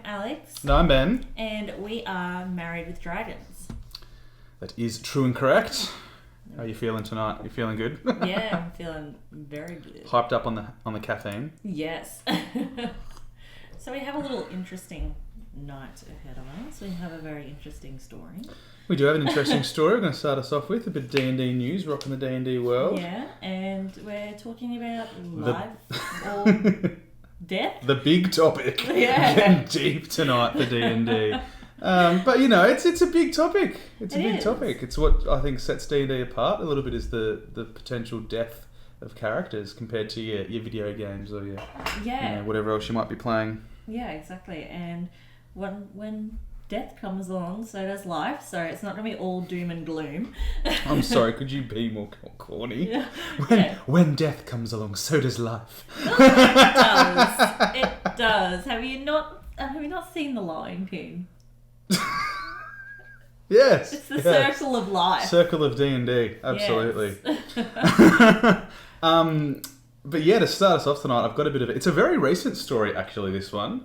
Alex. No, I'm Ben. And we are Married with Dragons. That is true and correct. How are you feeling tonight? You feeling good? Yeah, I'm feeling very good. Hyped up on the caffeine? Yes. So we have a little interesting night ahead of us. We have a very interesting story. We do have an interesting story. We're going to start us off with a bit of D&D news, rocking the D&D world. Yeah, and we're talking about life or death. The big topic. Yeah. Getting deep tonight for D&D. But you know, it's a big topic. It's a big topic. It's what I think sets D&D apart a little bit, is the potential death of characters compared to your video games or your whatever else you might be playing. Yeah, exactly. And when death comes along, so does life. So it's not going to be all doom and gloom. I'm sorry, could you be more corny? Yeah. When death comes along, so does life. It does. It does. Have you not seen The Lion King? Yes. It's the circle of life. Circle of D&D, absolutely. Yes. But yeah, to start us off tonight, I've got a bit of it's a very recent story, actually, this one,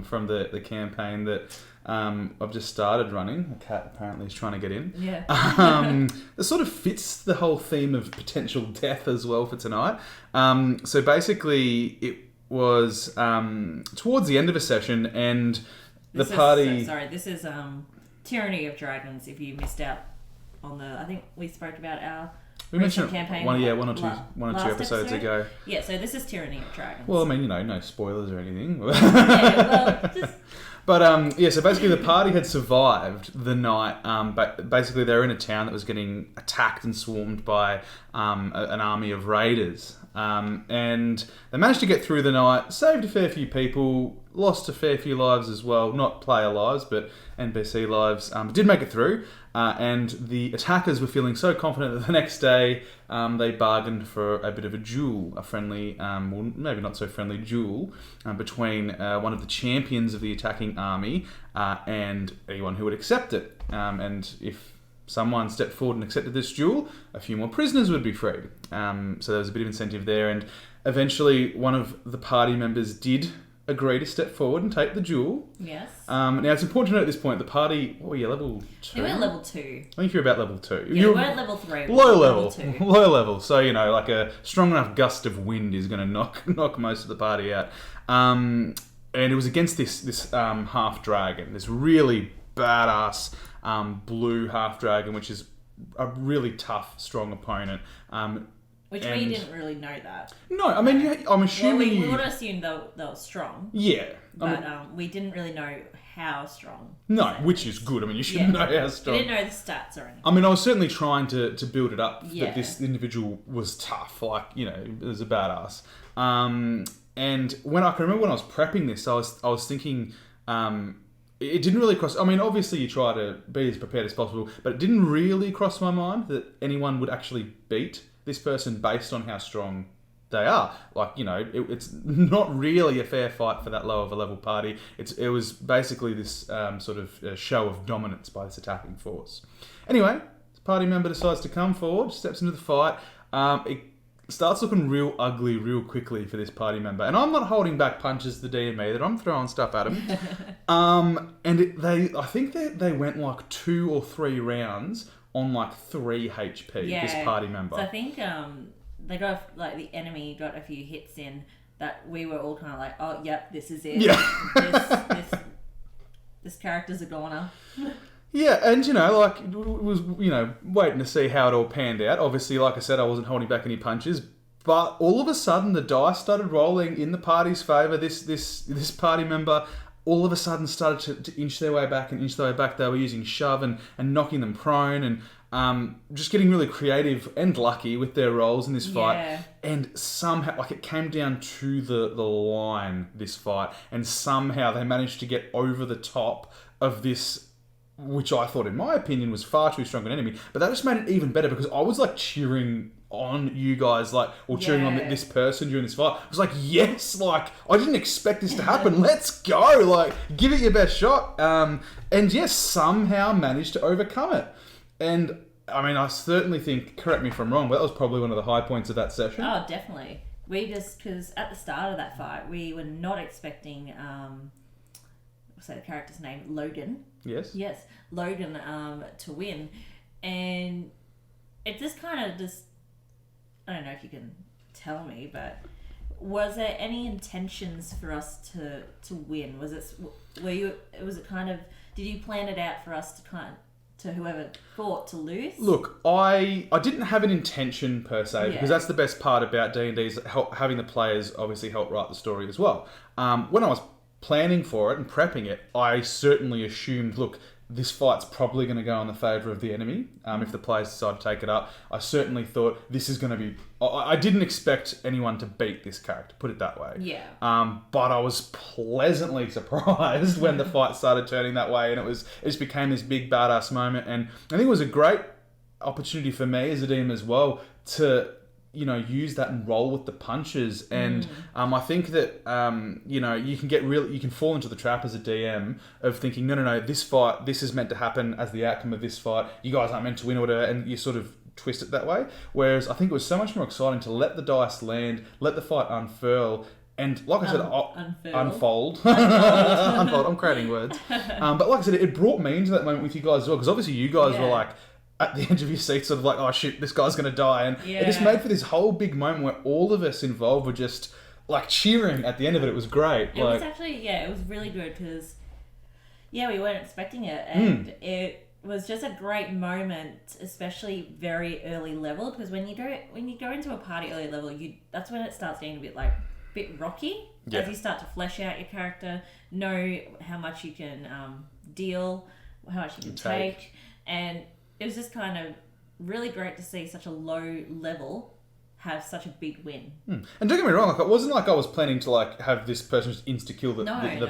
from the campaign that I've just started running. A cat apparently is trying to get in. Yeah. It sort of fits the whole theme of potential death as well for tonight. So basically, it was towards the end of a session, and this is Tyranny of Dragons. If you missed out on I think we spoke about our campaign. One or two episodes ago. Yeah, so this is Tyranny of Dragons. Well, I mean, no spoilers or anything. But so basically the party had survived the night, but basically they were in a town that was getting attacked and swarmed by an army of raiders. And they managed to get through the night, saved a fair few people, lost a fair few lives as well, not player lives, but NPC lives, did make it through. And the attackers were feeling so confident that the next day they bargained for a bit of a duel, a friendly, well, maybe not so friendly duel, between one of the champions of the attacking army and anyone who would accept it. And if someone stepped forward and accepted this duel, a few more prisoners would be freed. So there was a bit of incentive there, and eventually one of the party members did agree to step forward and take the duel. Yes. Now it's important to note at this point, the party, level 2? You were level 2. I think you're about level 2. Yeah, we're at level 3. Low level. Level 2. Low level. So, like a strong enough gust of wind is going to knock most of the party out. And it was against this half dragon, this really badass blue half dragon, which is a really tough, strong opponent. Which we didn't really know that. No, I mean, I'm assuming... we would have assumed they were strong. Yeah. But we didn't really know how strong. No, which is good. I mean, you should know how strong. We didn't know the stats or anything. I mean, I was certainly trying to build it up that this individual was tough. Like, it was a badass. And when I can remember when I was prepping this, I was thinking... it didn't really cross... I mean, obviously you try to be as prepared as possible, but it didn't really cross my mind that anyone would actually beat this person based on how strong they are. Like, it's not really a fair fight for that low of a level party. It was basically this sort of show of dominance by this attacking force. Anyway, this party member decides to come forward, steps into the fight. It starts looking real ugly real quickly for this party member. And I'm not holding back punches to D and me, that I'm throwing stuff at him. I think they went like 2 or 3 rounds on like 3 HP, this party member. So I think they got, the enemy got a few hits in that we were all kind of like, oh, yep, this is it. Yeah. This character's a goner. Yeah, and it was waiting to see how it all panned out. Obviously, like I said, I wasn't holding back any punches, but all of a sudden the dice started rolling in the party's favour. This party member all of a sudden started to inch their way back and inch their way back. They were using shove and knocking them prone and just getting really creative and lucky with their rolls in this fight. Yeah. And somehow, it came down to the line, this fight, and somehow they managed to get over the top of this, which I thought, in my opinion, was far too strong an enemy. But that just made it even better, because I was cheering on you guys, cheering on this person during this fight. I was like, yes, I didn't expect this to happen. Let's go, give it your best shot. And yes, somehow managed to overcome it. And I mean, I certainly think, correct me if I'm wrong, but that was probably one of the high points of that session. Oh, definitely. Because at the start of that fight, we were not expecting say the character's name, Logan. Yes. Yes, Logan to win. And it just kind of just, I don't know if you can tell me, but was there any intentions for us to win? Was it kind of, did you plan it out for us to whoever thought to lose? Look, I didn't have an intention per se, because that's the best part about D&D, is having the players obviously help write the story as well. When I was planning for it and prepping it, I certainly assumed, look, this fight's probably going to go in the favour of the enemy if the players decide to take it up. I certainly thought this is going to be... I didn't expect anyone to beat this character, put it that way. Yeah. But I was pleasantly surprised when the fight started turning that way, and it just became this big badass moment. And I think it was a great opportunity for me as a DM as well to... use that and roll with the punches. And I think that, you can fall into the trap as a DM of thinking, no, this is meant to happen as the outcome of this fight. You guys aren't meant to win or whatever, and you sort of twist it that way. Whereas I think it was so much more exciting to let the dice land, let the fight unfurl, and like I said, unfold. Unfold. I'm creating words. But like I said, it brought me into that moment with you guys as well, because obviously you guys were like, at the edge of your seat, sort of like, oh shit, this guy's going to die. And it just made for this whole big moment where all of us involved were just like cheering at the end of it. It was great. It was actually, it was really good because, we weren't expecting it. And it was just a great moment, especially very early level, because when you go into a party early level, that's when it starts getting a bit rocky. Yeah. As you start to flesh out your character, know how much you can deal, how much you can take. And it was just kind of really great to see such a low level have such a big win. And don't get me wrong, like it wasn't like I was planning to like have this person just insta-kill the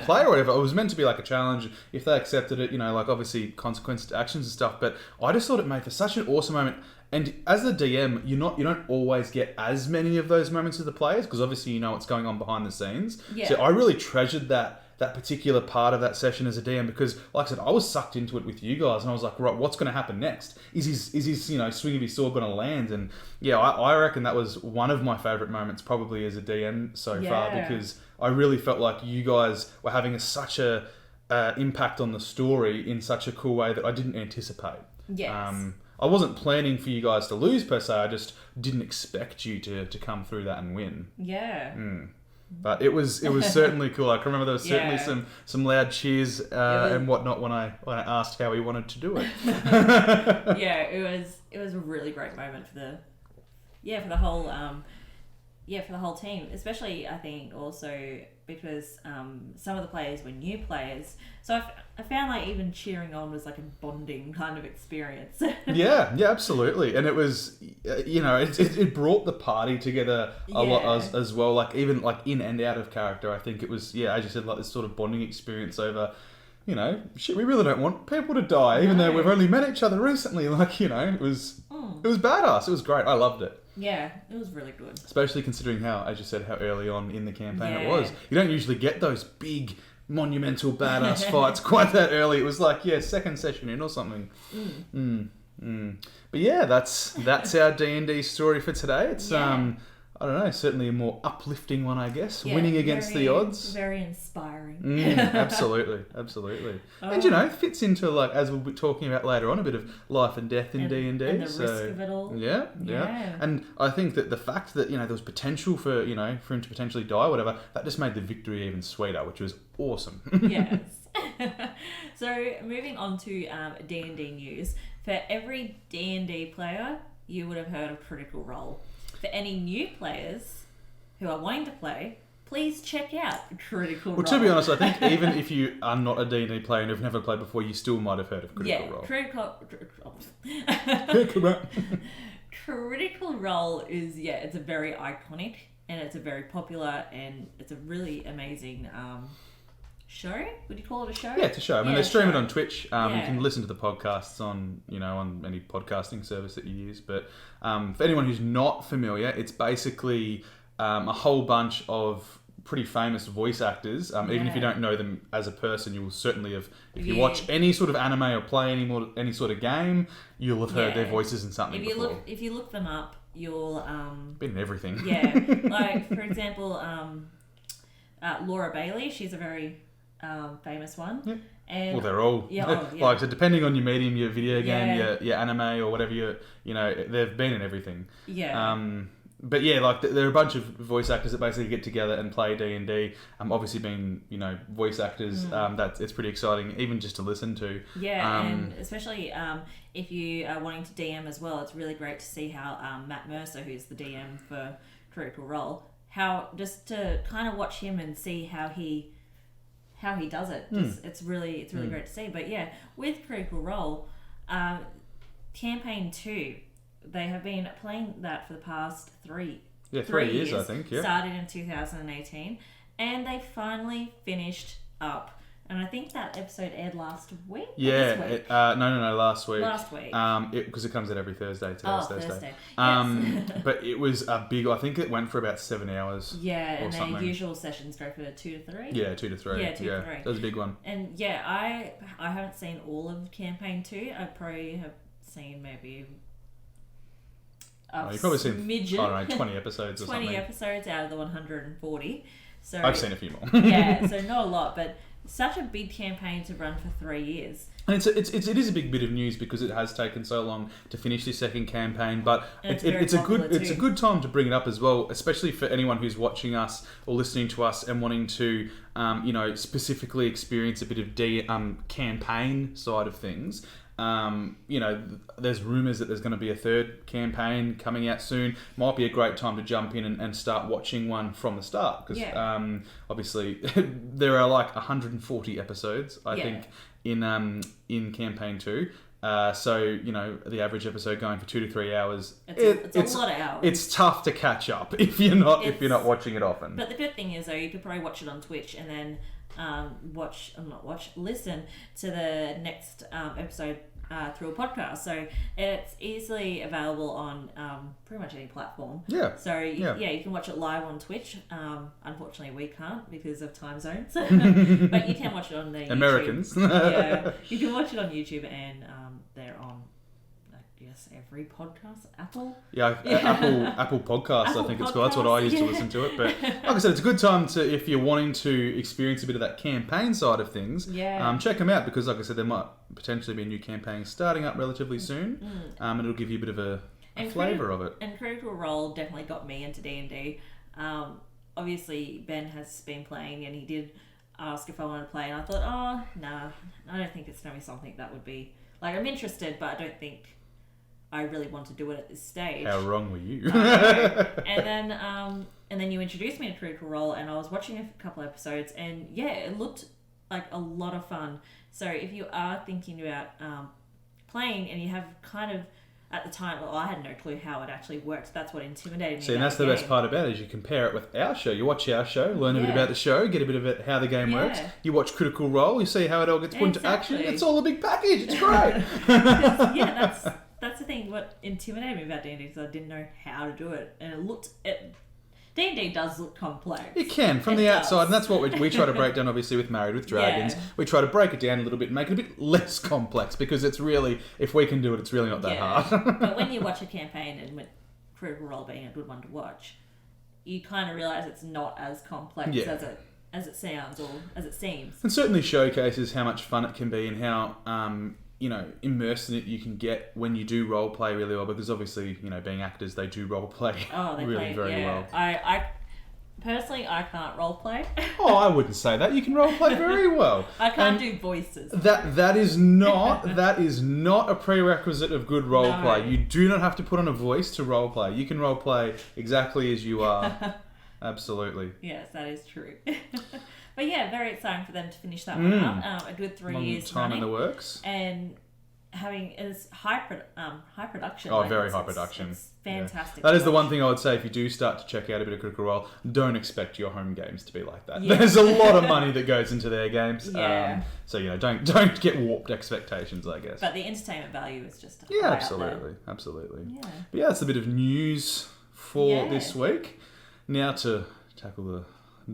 player or whatever. It was meant to be like a challenge. If they accepted it, like obviously consequences to actions and stuff. But I just thought it made for such an awesome moment. And as the DM, you don't always get as many of those moments with the players, because obviously you know what's going on behind the scenes. Yeah. So I really treasured that particular part of that session as a DM, because like I said, I was sucked into it with you guys, and I was like, right, what's going to happen next? Is his swing of his sword going to land? And I reckon that was one of my favourite moments probably as a DM so far, because I really felt like you guys were having such a impact on the story in such a cool way that I didn't anticipate. Yes. I wasn't planning for you guys to lose per se, I just didn't expect you to come through that and win. Yeah. But it was certainly cool. I can remember there was certainly some loud cheers and whatnot when I asked how he wanted to do it. It was a really great moment for the whole team, especially I think also because some of the players were new players, so I found like even cheering on was like a bonding kind of experience. yeah, absolutely, and it was it brought the party together a lot as well. Like even like in and out of character, I think it was as you said, like this sort of bonding experience over. Shit, we really don't want people to die, even though we've only met each other recently. Like, it was badass. It was great. I loved it. Yeah, it was really good. Especially considering how, as you said, how early on in the campaign it was. You don't usually get those big, monumental, badass fights quite that early. It was like, second session in or something. But that's our D&D story for today. It's I don't know, certainly a more uplifting one, I guess. Winning against the odds. Very inspiring. Absolutely. And it fits into, like, as we'll be talking about later on, a bit of life and death in D&D. And the risk of it all. Yeah. And I think that the fact that, there was potential for him to potentially die or whatever, that just made the victory even sweeter, which was awesome. Yes. So, moving on to D&D news. For every D&D player, you would have heard of Critical Role. For any new players who are wanting to play, please check out Critical Role. Well, to be honest, I think even if you are not a D&D player and have never played before, you still might have heard of Critical Role. Critical Role is, it's a very iconic and it's a very popular and it's a really amazing show. Would you call it a show? Yeah, it's a show. I mean, they stream it on Twitch. You can listen to the podcasts on, on any podcasting service that you use. But for anyone who's not familiar, it's basically a whole bunch of pretty famous voice actors. Even if you don't know them as a person, you will certainly have. If you watch any sort of anime or play any sort of game, you'll have heard their voices in something before. If you look them up, you'll been in everything. Yeah, like for example, Laura Bailey. She's a very famous one. Yep. And Well, they're all yeah. like, so depending on your medium, your video game, your anime or whatever they've been in everything. Yeah. But yeah, like there are a bunch of voice actors that basically get together and play D&D. Obviously being voice actors, it's pretty exciting even just to listen to. Yeah, and especially if you are wanting to DM as well, it's really great to see how Matt Mercer, who's the DM for Critical Role, how just to kind of watch him and see how he does it. It's really great to see. But yeah, with Critical Role, campaign 2. They have been playing that for the past 3 years, I think. Yeah. Started in 2018, and they finally finished up. And I think that episode aired last week. Yeah. This week? No, last week. Last week. Because it comes out every Thursday. Today's Thursday. Yes. But it was a big. I think it went for about 7 hours. Yeah, and their usual sessions go for 2 to 3. Yeah, 2 to 3. Yeah, 2 to 3. That was a big one. And yeah, I haven't seen all of campaign 2. I probably have seen maybe. You've probably seen, midget. I don't know, 20 episodes or 20 something. 20 episodes out of the 140. So I've seen a few more. Yeah, so not a lot, but such a big campaign to run for 3 years. And it is a big bit of news because it has taken so long to finish this second campaign, but it's a good time to bring it up as well, especially for anyone who's watching us or listening to us and wanting to specifically experience a bit of campaign side of things. There's rumours that there's going to be a third campaign coming out soon. Might be a great time to jump in and start watching one from the start because obviously there are like 140 episodes I think in campaign 2. So the average episode going for 2 to 3 hours. It's a lot of hours. It's tough to catch up if you're not watching it often. But the good thing is though, you could probably watch it on Twitch and then listen to the next episode through a podcast. So it's easily available on pretty much any platform. Yeah. So you can watch it live on Twitch. Unfortunately, we can't because of time zones. But you can watch it on the Americans. Yeah, you can watch it on YouTube and they're on. Yes, every podcast, Apple. Apple Podcasts. I think it's called. That's what I used to listen to it. But like I said, it's a good time to if you're wanting to experience a bit of that campaign side of things. Yeah. Check them out because, like I said, there might potentially be a new campaign starting up relatively soon, and it'll give you a bit of a flavour of it. And Critical Role definitely got me into D&D. Obviously, Ben has been playing, and he did ask if I wanted to play, and I thought, oh no, I don't think it's going to be something that would be like I'm interested, but I don't think I really want to do it at this stage. How wrong were you? And then you introduced me to Critical Role, and I was watching a couple episodes, and yeah, it looked like a lot of fun. So if you are thinking about playing, and you have kind of at the time, well, I had no clue how it actually worked. That's what intimidated me. See, and that's the best part about it is you compare it with our show. You watch our show, learn a bit about the show, get a bit of how the game works. You watch Critical Role, you see how it all gets put into action. It's all a big package. It's great. That's the thing. What intimidated me about D&D because I didn't know how to do it, and D&D does look complex. It can from the outside, and that's what we try to break down. Obviously, with Married with Dragons, we try to break it down a little bit and make it a bit less complex because it's really, if we can do it, it's really not that hard. But when you watch a campaign, and with Critical Role being a good one to watch, you kind of realise it's not as complex as it sounds or as it seems. And certainly showcases how much fun it can be and how immersed in it you can get when you do role play really well, because obviously, being actors, they do role play really very well. I personally, I can't role play. I wouldn't say that. You can role play very well. I can't do voices. That is not a prerequisite of good role play. You do not have to put on a voice to role play. You can role play exactly as you are. Absolutely. Yes, that is true. But yeah, very exciting for them to finish that one up. A good 3 years time running. in the works. And having it's high production. Oh, very high production. It's fantastic. That is the one thing I would say if you do start to check out a bit of Critical Role, don't expect your home games to be like that. Yeah. There's a lot of money that goes into their games. Yeah. So don't get warped expectations, I guess. But the entertainment value is just absolutely. Yeah. But yeah, that's a bit of news for this week. Now to tackle the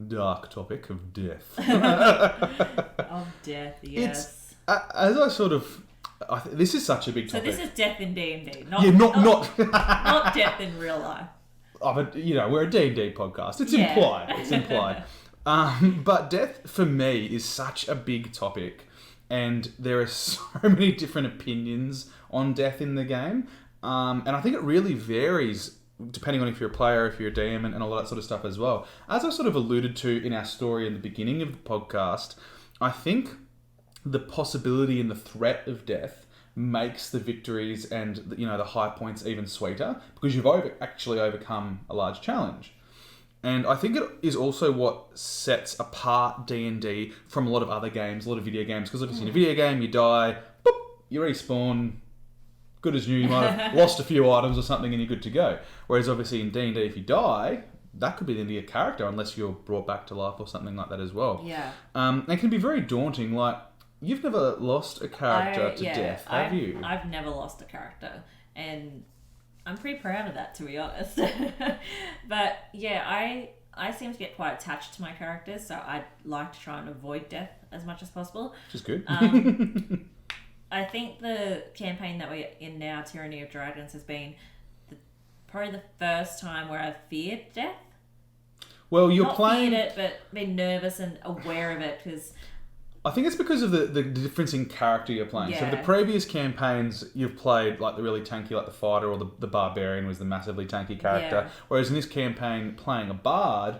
dark topic of death. Of death, yes. As I sort of... this is such a big topic. So this is death in D&D, not death in real life. But, we're a D&D podcast. It's implied. But death, for me, is such a big topic. And there are so many different opinions on death in the game. And I think it really varies depending on if you're a player, if you're a DM, and all that sort of stuff as well. As I sort of alluded to in our story in the beginning of the podcast, I think the possibility and the threat of death makes the victories and the high points even sweeter because you've actually overcome a large challenge. And I think it is also what sets apart D&D from a lot of other games, a lot of video games. Because obviously in a video game, you die, boop, you respawn, good as new. You might have lost a few items or something and you're good to go. Whereas obviously in D&D, if you die, that could be the end of your character unless you're brought back to life or something like that as well. Yeah. It can be very daunting. Like, you've never lost a character to death, have you? I've never lost a character. And I'm pretty proud of that, to be honest. But yeah, I seem to get quite attached to my characters, so I like to try and avoid death as much as possible. Which is good. I think the campaign that we're in now, Tyranny of Dragons, has been probably the first time where I've feared death. Well, you're Not playing... feared it, but been nervous and aware of it, because... I think it's because of the difference in character you're playing. Yeah. So the previous campaigns, you've played like the really tanky, like the fighter, or the barbarian was the massively tanky character. Yeah. Whereas in this campaign, playing a bard,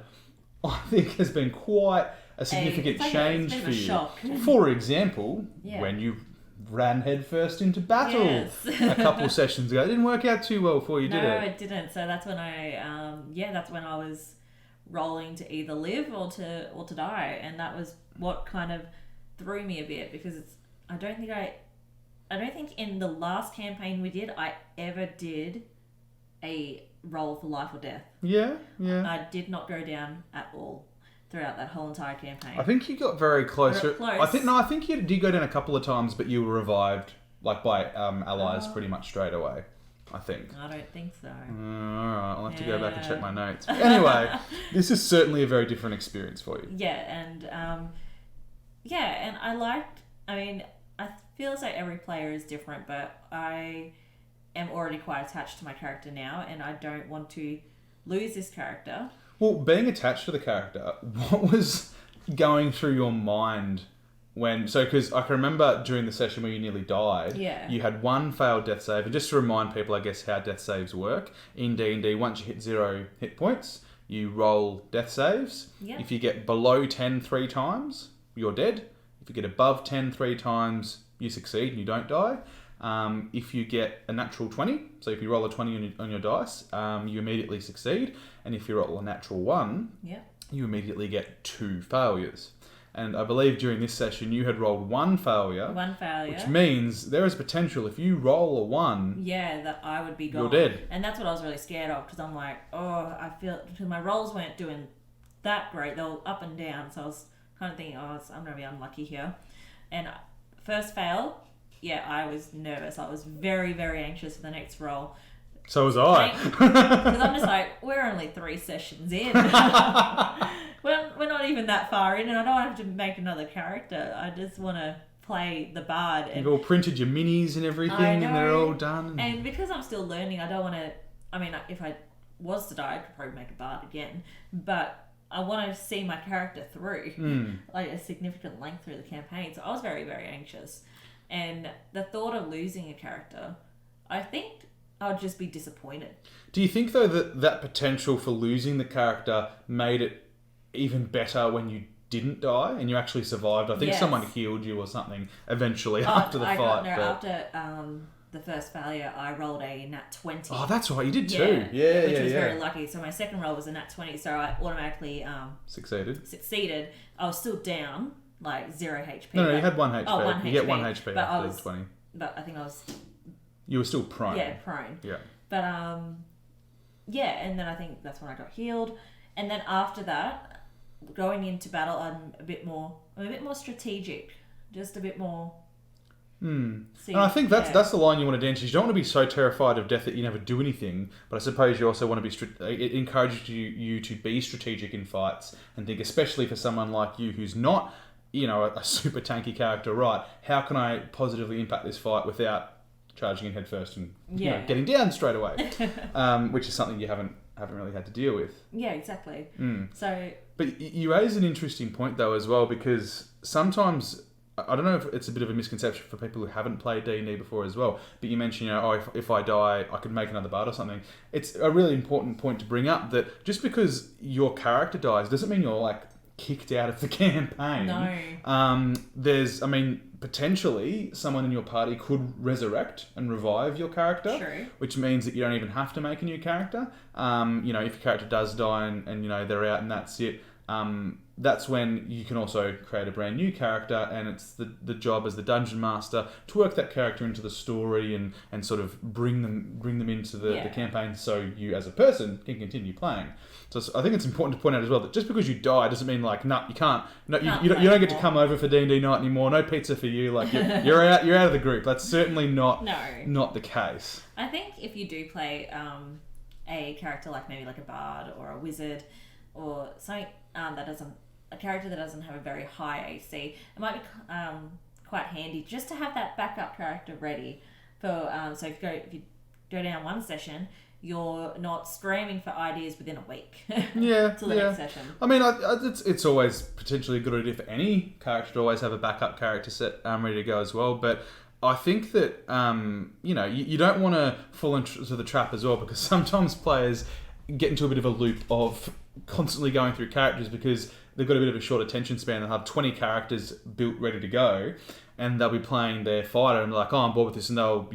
I think has been quite a significant change for you. Shock. For example, when you ran headfirst into battle a couple of sessions ago. It didn't work out too well for you, did it? No, it didn't. So that's when that's when I was rolling to either live or to die, and that was what kind of threw me a bit, because I don't think in the last campaign we did, I ever did a roll for life or death. Yeah. I did not go down at all throughout that whole entire campaign. I think you got very close. Close. I think you did go down a couple of times, but you were revived like by allies pretty much straight away. I think. I don't think so. Alright, I'll have to go back and check my notes. But anyway, this is certainly a very different experience for you. Yeah, and and I feel as though every player is different, but I am already quite attached to my character now, and I don't want to lose this character. Well, being attached to the character, what was going through your mind because I can remember during the session where you nearly died, you had one failed death save, and just to remind people, I guess, how death saves work, in D&D, once you hit 0 hit points, you roll death saves. Yep. If you get below 10 3 times, you're dead. If you get above 10 3 times, you succeed and you don't die. If you get a natural 20, so if you roll a 20 on your dice, you immediately succeed. And if you roll a natural 1, you immediately get 2 failures. And I believe during this session you had rolled 1 failure. 1 failure. Which means there is potential if you roll a 1... Yeah, that I would be gone. You're dead. And that's what I was really scared of, because I'm like, I feel... Because my rolls weren't doing that great. They were up and down. So I was kind of thinking, I'm going to be unlucky here. And first fail, I was nervous. I was very, very anxious for the next roll. So was I. Because I'm just like, we're only 3 sessions in. We're not even that far in, and I don't have to make another character. I just want to play the bard. And you've all printed your minis and everything, and they're all done. And because I'm still learning, I don't want to... I mean, if I was to die, I could probably make a bard again. But I want to see my character through, like a significant length through the campaign. So I was very, very anxious. And the thought of losing a character, I think I'd just be disappointed. Do you think, though, that potential for losing the character made it even better when you didn't die and you actually survived? I think someone healed you or something eventually after the fight. After the first failure, I rolled a nat 20. Oh, that's right, you did too. Which was very lucky. So my second roll was a nat 20, so I automatically succeeded. I was still down, like 0 HP. No, you had 1 HP. Oh, 1 HP. You get 1 HP after 20. But I think I was... You were still prone. Yeah, prone. Yeah. But, and then I think that's when I got healed. And then after that, going into battle, I'm a bit more strategic. Just a bit more... And I think that's the line you want to dance. You don't want to be so terrified of death that you never do anything, but I suppose you also want to be... It encourages you to be strategic in fights and think, especially for someone like you who's not, a super tanky character, right? How can I positively impact this fight without charging in head first and getting down straight away? Which is something you haven't really had to deal with. Yeah, exactly. Mm. So But you raise an interesting point though as well, because sometimes I don't know if it's a bit of a misconception for people who haven't played D&D before as well. But you mentioned, if I die, I could make another bard or something. It's a really important point to bring up that just because your character dies doesn't mean you're like kicked out of the campaign. No. Potentially someone in your party could resurrect and revive your character. True. Which means that you don't even have to make a new character. If your character does die and they're out and that's it, that's when you can also create a brand new character, and it's the job as the dungeon master to work that character into the story and sort of bring them into the campaign, so you as a person can continue playing. So I think it's important to point out as well that just because you die doesn't mean like you can't. No, you don't get to come over for D&D night anymore. No pizza for you. Like you're out. You're out of the group. That's certainly not the case. I think if you do play a character like maybe like a bard or a wizard or something a character that doesn't have a very high AC, it might be quite handy just to have that backup character ready for. So if you go down one session, you're not screaming for ideas within a week. Till the next session. I mean, it's always potentially a good idea for any character to always have a backup character set ready to go as well. But I think that you don't want to fall into the trap as well, because sometimes players get into a bit of a loop of constantly going through characters because they've got a bit of a short attention span. They'll have 20 characters built ready to go, and they'll be playing their fighter and be like, I'm bored with this, and they'll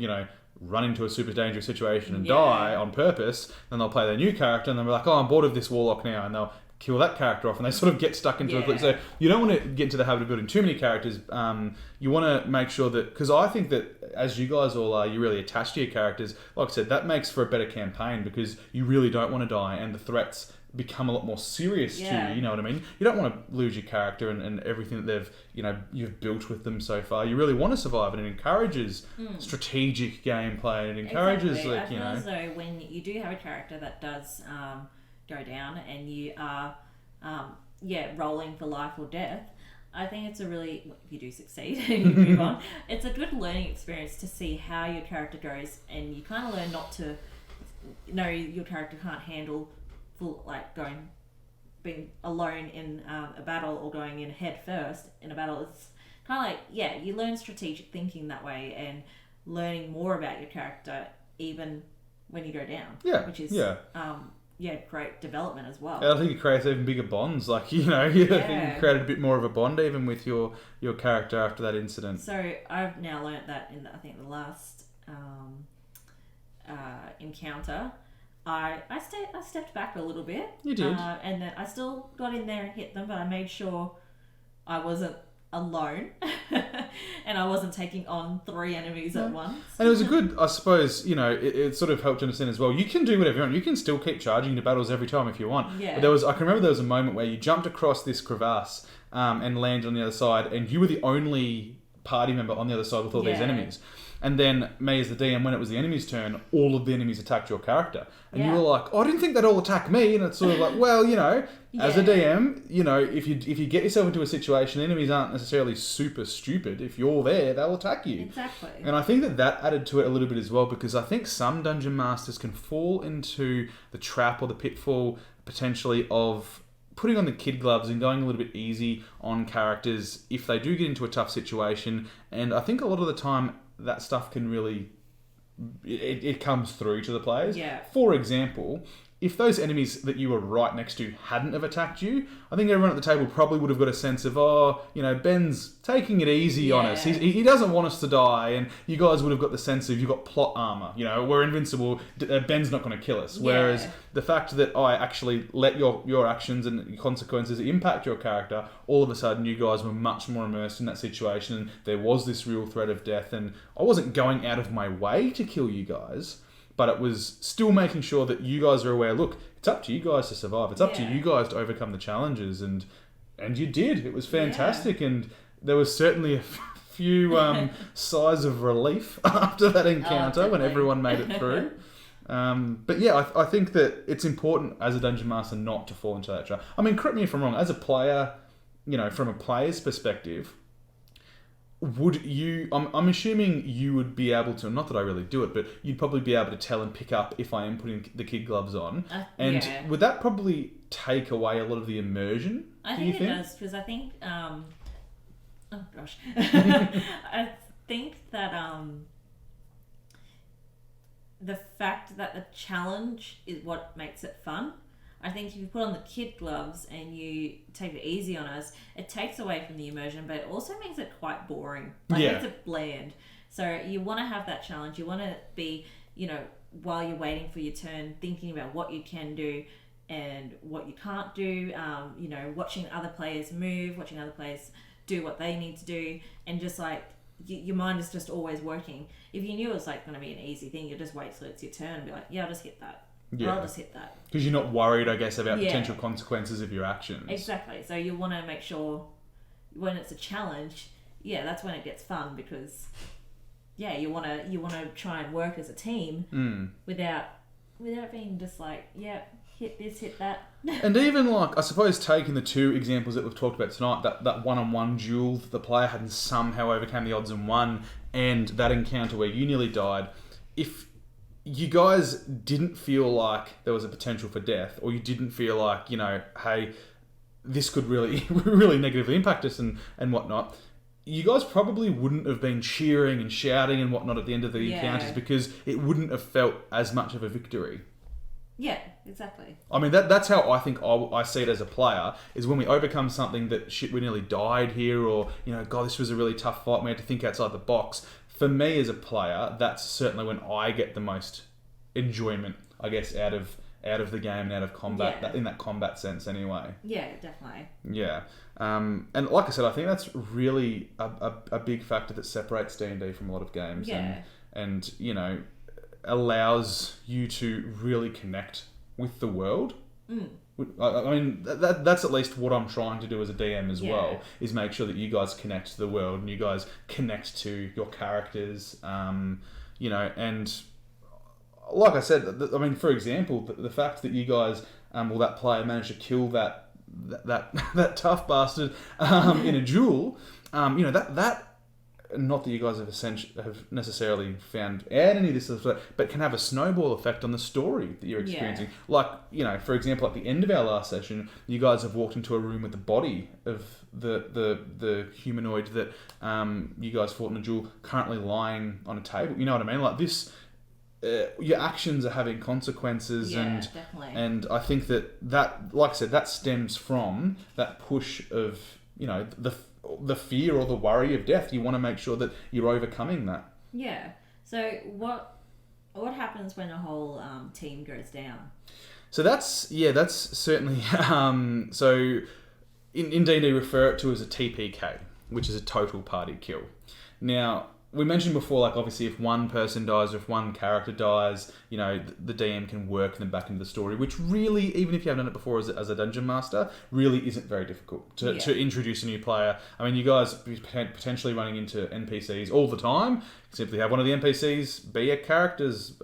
run into a super dangerous situation and die on purpose. Then they'll play their new character and they'll be like, I'm bored of this warlock now, and they'll kill that character off, and they sort of get stuck into it. So you don't want to get into the habit of building too many characters. You want to make sure that, because I think that as you guys all are, you're really attached to your characters. Like I said, that makes for a better campaign because you really don't want to die, and the threats become a lot more serious to you. You know what I mean? You don't want to lose your character and everything that you've built with them so far. You really want to survive, and it encourages strategic gameplay, and it encourages I feel as though when you do have a character that does go down and you are rolling for life or death, I think it's a really, if you do succeed and you move on, it's a good learning experience to see how your character goes, and you kind of learn not to your character can't handle being alone in a battle or going in head first in a battle. It's kind of like, you learn strategic thinking that way and learning more about your character even when you go down. Which is great development as well. And I think it creates even bigger bonds. I think you created a bit more of a bond even with your character after that incident. So I've now learnt that in the last encounter, I stepped back a little bit. You did. And then I still got in there and hit them, but I made sure I wasn't alone and I wasn't taking on 3 enemies at once. And it was a good, I suppose, it sort of helped you understand as well. You can do whatever you want. You can still keep charging into battles every time if you want. Yeah. But I can remember there was a moment where you jumped across this crevasse and landed on the other side, and you were the only party member on the other side with all these enemies. And then me as the DM, when it was the enemy's turn, all of the enemies attacked your character. And you were like, I didn't think they'd all attack me. And it's sort of like, well, as a DM, if you get yourself into a situation, enemies aren't necessarily super stupid. If you're there, they'll attack you. Exactly. And I think that added to it a little bit as well, because I think some dungeon masters can fall into the trap or the pitfall potentially of putting on the kid gloves and going a little bit easy on characters if they do get into a tough situation. And I think a lot of the time that stuff can really, it comes through to the players. Yeah. For example, if those enemies that you were right next to hadn't have attacked you, I think everyone at the table probably would have got a sense of, Ben's taking it easy on us. He doesn't want us to die, and you guys would have got the sense of, you've got plot armor. We're invincible. Ben's not going to kill us. Whereas the fact that I actually let your actions and consequences impact your character, all of a sudden you guys were much more immersed in that situation, and there was this real threat of death, and I wasn't going out of my way to kill you guys, but it was still making sure that you guys are aware, look, it's up to you guys to survive. It's up to you guys to overcome the challenges. And you did. It was fantastic. And there was certainly a few sighs of relief after that encounter when everyone made it through. But I think that it's important as a dungeon master not to fall into that trap. I mean, correct me if I'm wrong. As a player, from a player's perspective, would you? I'm assuming you would be able to. Not that I really do it, but you'd probably be able to tell and pick up if I am putting the kid gloves on. And yeah. would that probably take away a lot of the immersion? I do you think it does, because I think oh gosh, I think that the fact that the challenge is what makes it fun. I think if you put on the kid gloves and you take it easy on us, it takes away from the immersion, but it also makes it quite boring. Like, Yeah. it makes it bland. So you want to have that challenge. You want to be, while you're waiting for your turn, thinking about what you can do and what you can't do. Watching other players move, watching other players do what they need to do, and just like your mind is just always working. If you knew it was like going to be an easy thing, you just wait till it's your turn and be like, yeah, I'll just hit that. Yeah. I'll just hit that. Because you're not worried, I guess, about Yeah. potential consequences of your actions. Exactly. So you want to make sure when it's a challenge, yeah, that's when it gets fun, because yeah, you want to try and work as a team without being just like, yeah, hit this, hit that. And even like, I suppose, taking the two examples that we've talked about tonight, that one-on-one duel that the player had somehow overcame the odds and won, and that encounter where you nearly died, if you guys didn't feel like there was a potential for death, or you didn't feel like, hey, this could really, really negatively impact us and whatnot, you guys probably wouldn't have been cheering and shouting and whatnot at the end of the encounters, because it wouldn't have felt as much of a victory. Yeah, exactly. I mean, that's how I think I see it as a player, is when we overcome something that, shit, we nearly died here, or, God, this was a really tough fight, we had to think outside the box. For me as a player, that's certainly when I get the most enjoyment, I guess, out of the game and out of combat, in that combat sense anyway. Yeah, definitely. Yeah. And like I said, I think that's really a big factor that separates D&D from a lot of games. Yeah. And allows you to really connect with the world. I mean, that's at least what I'm trying to do as a DM as well, is make sure that you guys connect to the world and you guys connect to your characters, and like I said, I mean, for example, the fact that you guys, that player managed to kill that tough bastard in a duel, that not that you guys have necessarily found out any of this stuff, but can have a snowball effect on the story that you're experiencing. Yeah. Like, for example, at the end of our last session, you guys have walked into a room with the body of the humanoid that you guys fought in a duel, currently lying on a table. You know what I mean? Like this, your actions are having consequences, definitely. And I think that, like I said, that stems from that push of the fear or the worry of death. You want to make sure that you're overcoming that. Yeah. So what happens when a whole team goes down? So that's certainly so in D&D refer it to as a TPK, which is a total party kill. Now, we mentioned before, like, obviously if one person dies or if one character dies, the DM can work them back into the story, which really, even if you haven't done it before as a dungeon master, really isn't very difficult to introduce a new player. I mean, you guys potentially running into NPCs all the time. Simply have one of the NPCs be a person's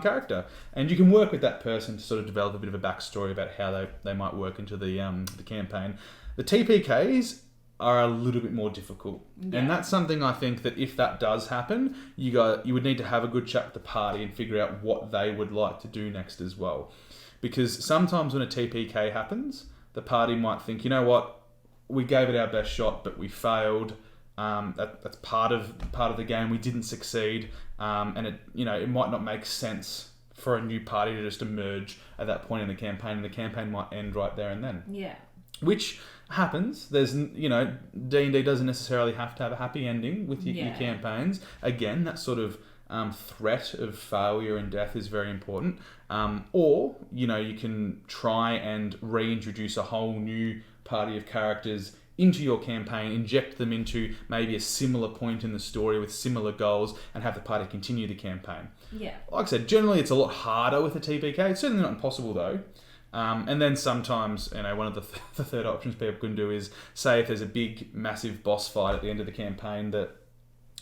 character, and you can work with that person to sort of develop a bit of a backstory about how they might work into the campaign. The TPKs are a little bit more difficult. Yeah. And that's something I think that if that does happen, you would need to have a good chat with the party and figure out what they would like to do next as well. Because sometimes when a TPK happens, the party might think, you know what, we gave it our best shot, but we failed. That's part of the game. We didn't succeed. And it might not make sense for a new party to just emerge at that point in the campaign, and the campaign might end right there and then. Yeah. Which happens. There's, D&D doesn't necessarily have to have a happy ending with your campaigns. Again, that sort of threat of failure and death is very important. Or, you can try and reintroduce a whole new party of characters into your campaign, inject them into maybe a similar point in the story with similar goals, and have the party continue the campaign. Yeah. Like I said, generally it's a lot harder with a TPK. It's certainly not impossible though. And then sometimes, one of the third options people can do is, say if there's a big, massive boss fight at the end of the campaign that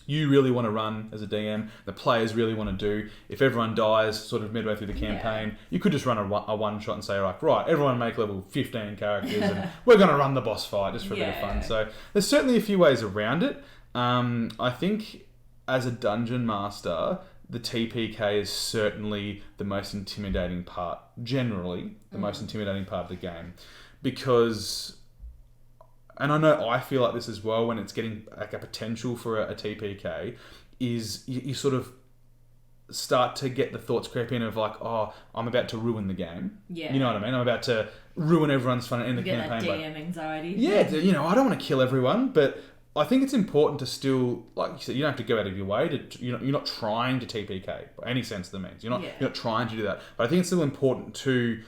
you really want to run as a DM, the players really want to do. If everyone dies sort of midway through the campaign, you could just run a one-shot and say, right, everyone make level 15 characters and we're going to run the boss fight just for a bit of fun. So there's certainly a few ways around it. I think as a dungeon master, the TPK is certainly the most intimidating part, generally, the most intimidating part of the game. Because, and I know I feel like this as well when it's getting like a potential for a TPK, is you sort of start to get the thoughts creep in of like, oh, I'm about to ruin the game. Yeah. You know what I mean? I'm about to ruin everyone's fun in the Get campaign. that DM anxiety. Yeah, I don't want to kill everyone, but I think it's important to still, like you said, you don't have to go out of your way to, you're not trying to TPK by any sense of the means. You're not trying to do that. But I think it's still important to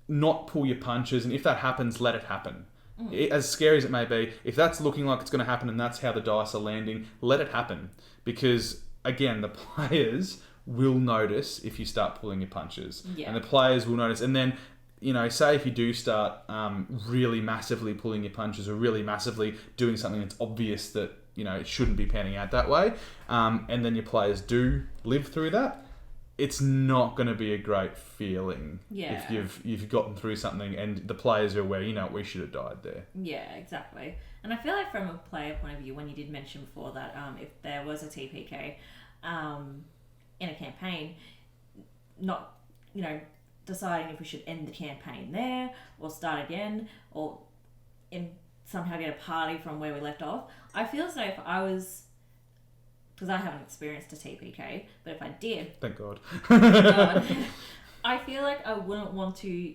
not pull your punches, and if that happens, let it happen. As scary as it may be, if that's looking like it's going to happen and that's how the dice are landing, let it happen. Because, again, the players will notice if you start pulling your punches. Yeah. And the players will notice. And then, say if you do start really massively pulling your punches or really massively doing something that's obvious that, it shouldn't be panning out that way, and then your players do live through that, it's not going to be a great feeling if you've gotten through something and the players are aware, we should have died there. Yeah, exactly. And I feel like from a player point of view, when you did mention before that if there was a TPK in a campaign, not, deciding if we should end the campaign there or start again or somehow get a party from where we left off. I feel as though if I was, because I haven't experienced a TPK, but if I did... Thank God. I feel like I wouldn't want to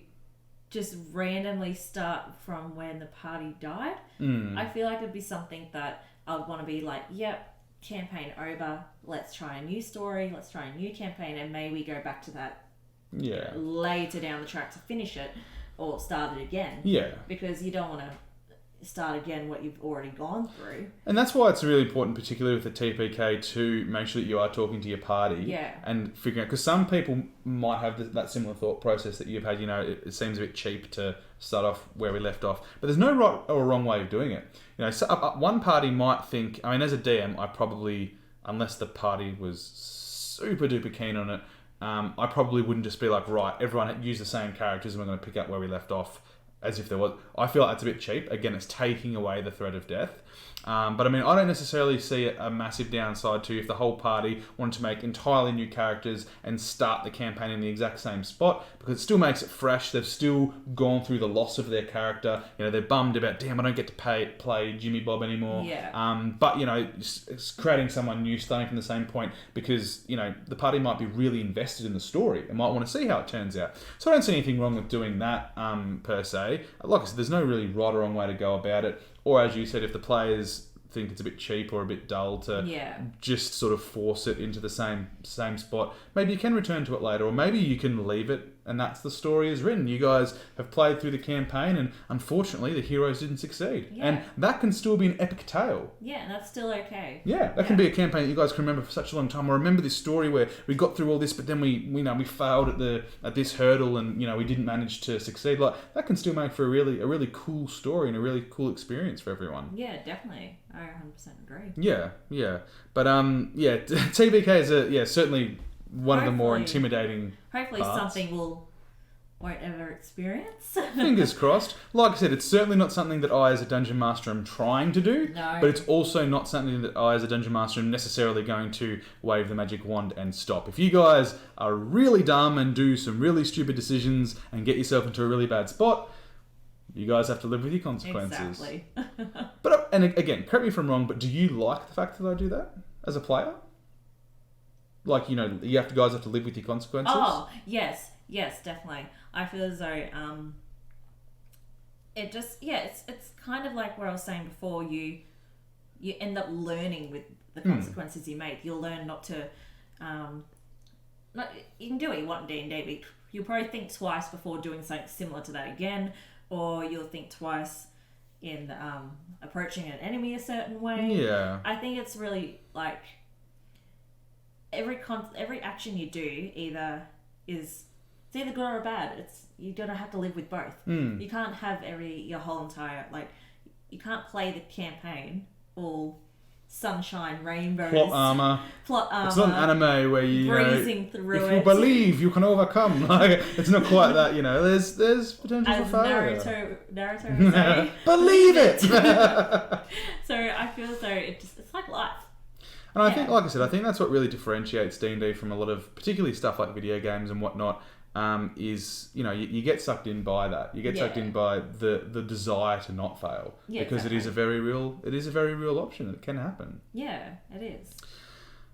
just randomly start from when the party died. I feel like it'd be something that I would want to be like, yep, campaign over, let's try a new story, let's try a new campaign, and maybe go back to that later down the track to finish it or start it again. Yeah. Because you don't want to start again what you've already gone through. And that's why it's really important, particularly with the TPK, to make sure that you are talking to your party and figuring out, because some people might have that similar thought process that you've had, it seems a bit cheap to start off where we left off, but there's no right or wrong way of doing it. So one party might think, as a DM, I probably, unless the party was super duper keen on it, I probably wouldn't just be like, right, everyone use the same characters and we're going to pick up where we left off as if there was. I feel like that's a bit cheap. Again, it's taking away the threat of death. But I don't necessarily see a massive downside to if the whole party wanted to make entirely new characters and start the campaign in the exact same spot, because it still makes it fresh. They've still gone through the loss of their character. They're bummed about, damn, I don't get to play Jimmy Bob anymore. Yeah. But it's creating someone new, starting from the same point, because the party might be really invested in the story and might want to see how it turns out. So I don't see anything wrong with doing that per se. Like I said, there's no really right or wrong way to go about it. Or as you said, if the players think it's a bit cheap or a bit dull to just sort of force it into the same spot, maybe you can return to it later, or maybe you can leave it and that's the story as written. You guys have played through the campaign and unfortunately the heroes didn't succeed. And that can still be an epic tale. Yeah, and that's still okay. Yeah, that can be a campaign that you guys can remember for such a long time. Or remember this story where we got through all this, but then we failed at this hurdle and we didn't manage to succeed. Like that can still make for a really cool story and a really cool experience for everyone. Yeah, definitely. I 100% agree. Yeah. But TBK is certainly one of the more intimidating Hopefully parts. Something won't ever experience. Fingers crossed. Like I said, it's certainly not something that I as a Dungeon Master am trying to do, but it's also not something that I as a Dungeon Master am necessarily going to wave the magic wand and stop. If you guys are really dumb and do some really stupid decisions and get yourself into a really bad spot, you guys have to live with your consequences. Exactly. But and again, correct me if I'm wrong, but do you like the fact that I do that as a player? Like, guys have to live with your consequences? Oh, yes, definitely. I feel as though it just it's kind of like what I was saying before. You end up learning with the consequences you make. You'll learn not to. You can do what you want in D&D, but you'll probably think twice before doing something similar to that again, or you'll think twice in approaching an enemy a certain way. Yeah. I think it's really like every action you do it's either good or bad. You're gonna have to live with both. You can't have your whole entire you can't play the campaign all sunshine, rainbows, Plot armor. It's not an anime where you breezing through if it. you believe, you can overcome. Like, it's not quite that. There's potential As for failure. Naruto would say, Believe it. So I feel as though it's like life. And I think, like I said, I think that's what really differentiates D&D from a lot of, particularly stuff like video games and whatnot. Is you get sucked in by that. You get sucked in by the desire to not fail, because it is a very real option. It can happen. Yeah, it is.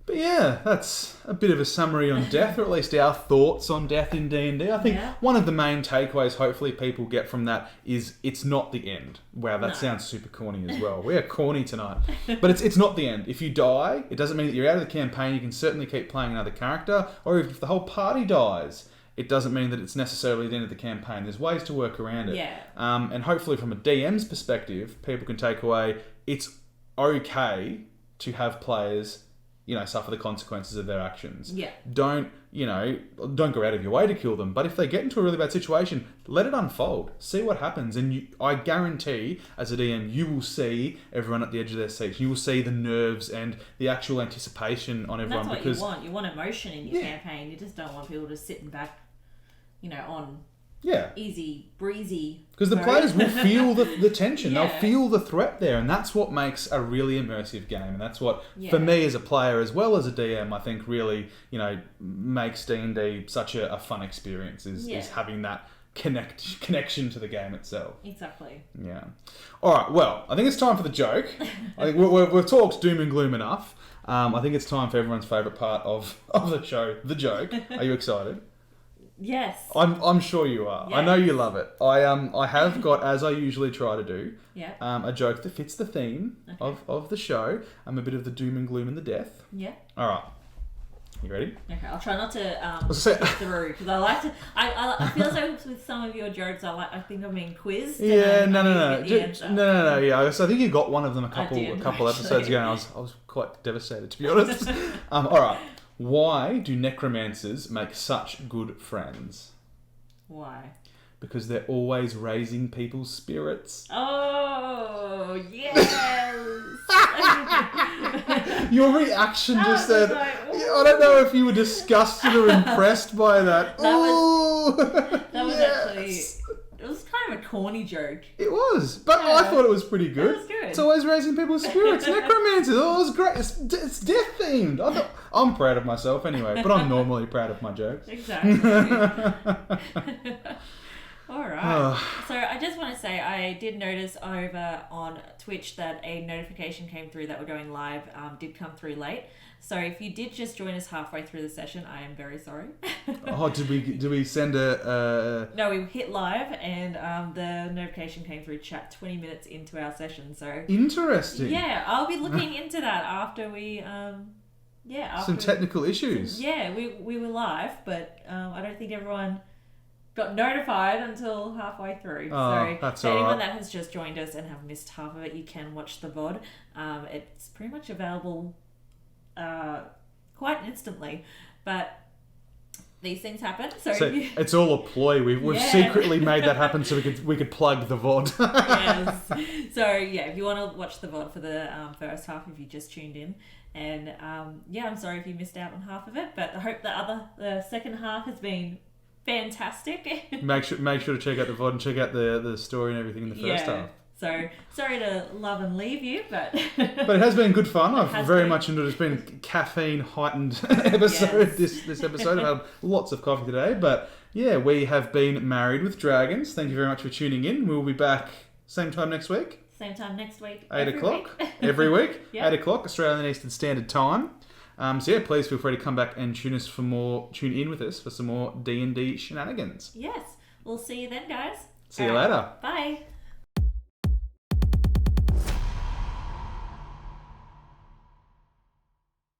But yeah, that's a bit of a summary on death, or at least our thoughts on death in D&D. I think one of the main takeaways, hopefully, people get from that is it's not the end. Wow, that sounds super corny as well. We are corny tonight. But it's not the end. If you die, it doesn't mean that you're out of the campaign. You can certainly keep playing another character. Or if the whole party dies, it doesn't mean that it's necessarily the end of the campaign. There's ways to work around it. Yeah. And hopefully from a DM's perspective, people can take away it's okay to have players, suffer the consequences of their actions. Yeah. Don't go out of your way to kill them. But if they get into a really bad situation, let it unfold. See what happens. And I guarantee, as a DM, you will see everyone at the edge of their seats. You will see the nerves and the actual anticipation on everyone. That's what you want. You want emotion in your campaign. You just don't want people just sitting back, on easy, breezy. Because the players will feel the tension. They'll feel the threat there. And that's what makes a really immersive game. And that's what, for me as a player as well as a DM, I think really, makes D&D such a fun experience is having that connection to the game itself. Exactly. Yeah. All right. Well, I think it's time for the joke. I think we've talked doom and gloom enough. I think it's time for everyone's favourite part of the show, the joke. Are you excited? Yes. I'm sure you are. Yes. I know you love it. I have got, as I usually try to do, a joke that fits the theme of the show. I'm a bit of the doom and gloom and the death. Yeah. All right. You ready? Okay, I'll try not to get through, because I like to. I feel as though with some of your jokes, I think I'm being quizzed. Yeah, no. Yeah, so I think you got one of them a couple episodes ago. And I was quite devastated, to be honest. All right. Why do necromancers make such good friends? Why? Because they're always raising people's spirits. Oh, yes! Your reaction just said, I don't know if you were disgusted or impressed by that. That was actually... It was kind of a corny joke. It was, but I thought it was pretty good. It was good. It's always raising people's spirits. Necromancers, it was great. It's death themed. I'm proud of myself anyway, but I'm normally proud of my jokes. Exactly. Alright. So I just want to say I did notice over on Twitch that a notification came through that we're going live, did come through late. So if you did just join us halfway through the session, I am very sorry. Did we send a... No, we hit live and the notification came through chat 20 minutes into our session. So interesting. Yeah, I'll be looking into that after we... some technical issues. Yeah, we were live, but I don't think everyone got notified until halfway through. So that's anyone that has just joined us and have missed half of it, you can watch the VOD. It's pretty much available quite instantly, but these things happen. So it's all a ploy. We've secretly made that happen so we could plug the VOD. Yes. So if you want to watch the VOD for the first half, if you just tuned in, and I'm sorry if you missed out on half of it, but I hope the second half has been fantastic. Make sure to check out the VOD and check out the story and everything in the first half. So sorry to love and leave you, but it has been good fun. I've very much enjoyed it. It's been caffeine heightened episode. Yes. This episode. I've had lots of coffee today, but we have been Married with Dragons. Thank you very much for tuning in. We'll be back same time next week. Same time next week. 8 o'clock every week. 8 o'clock Australian Eastern Standard Time. Please feel free to come back and tune in with us for some more D&D shenanigans. Yes. We'll see you then, guys. See you later. Bye.